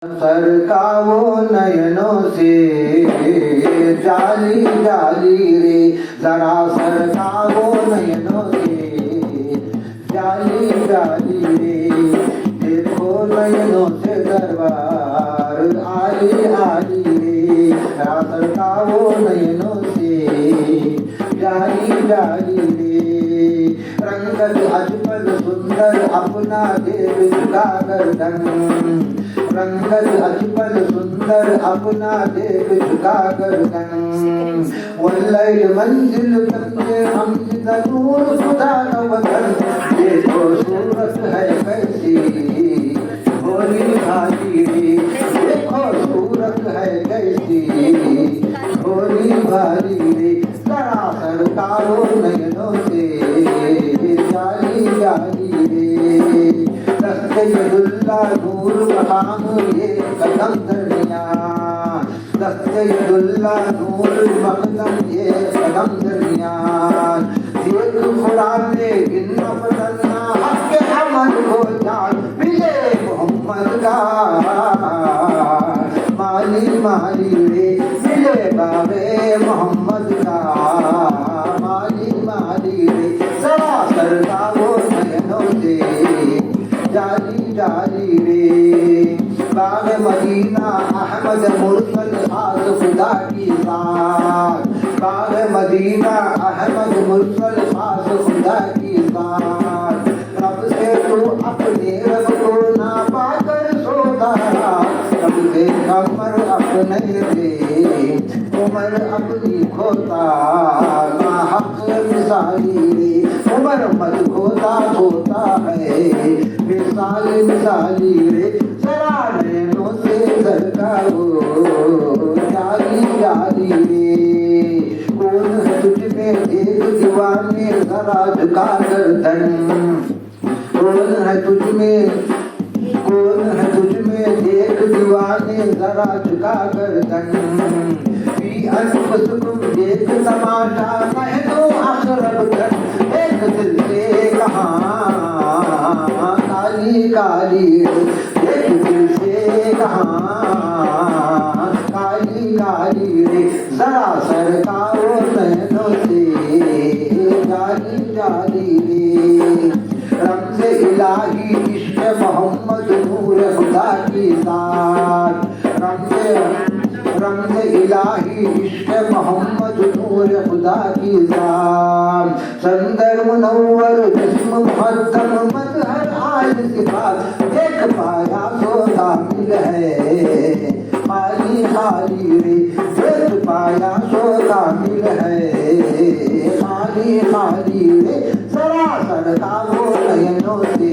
सरकावो नयनों से जाली जाली रे, जरा सरकावो नयनों से जाली जाली रे। देखो नयनों से दरबार आली आली रे, जरा सरकावो नयनों से जाली जाली रे। रंगत अजमल सुंदर अपना देव झुका गर्दन, रंगत अजमल सुंदर अपना देव झुका गर्दन। वल्लैल मंजिल तमने हम नूर खुदा का वतन, देखो सूरत है कैसी भोली भाली रे। देखो सूरत है कैसी भोली भाली रे, जरा सरकारो नयनों से जाली जाली रे। दस्तयदुल्ला नूर मकाम ये कदम दरिया, दस्तयदुल्ला नूर मकदम ये कदम दरिया। देख खुदा ने गिन्ना पतन्ना हक अमल हो जान, मिले मोहम्मद का माली माली रे। मिले बाबे मोहम्मद का माली माली रे, जरा सरकारो नयनों से जाली जाली रे। बाग मदीना अहमद मुरसल खास खुदा की साथ, बाग मदीना अहमद मुरसल खास खुदा की साथ। रब से तू अपने रब को ना पाकर सोता, रब से कमर अपने रे उमर अपनी खोता। ना हक मिसाली रे उमर मत खोता खोता है, मिसाली मिसाली रे, जरा नैनों से सरकारो जाली जाली रे। कौन है तुझ में एक दीवाने जरा झुका गर्दन, कौन है तुझ में कौन है तुझ में एक दीवाने जरा झुका गर्दन। फी अनफुसकुम एक तमाशा कह दो अखरब कर, एक दिल से कहाँ काली काली एक दिल से कहाँ काली काली रे, जरा सरकारो नयनों से जाली जाली रे। रमज़ इलाही इश्क़ मोहम्मद नूर खुदा की साथ, रमज़ इलाही इश्क़ मोहम्मद नूर खुदा की साथ। संदर मुनव्वर जिस्म मुक़द्दम मज़हर आल सिफ़ात, देख पाया तो कामिल है खाली खाली रे। देख पाया तो कामिल है खाली खाली रे, जरा सरकारो नयनों से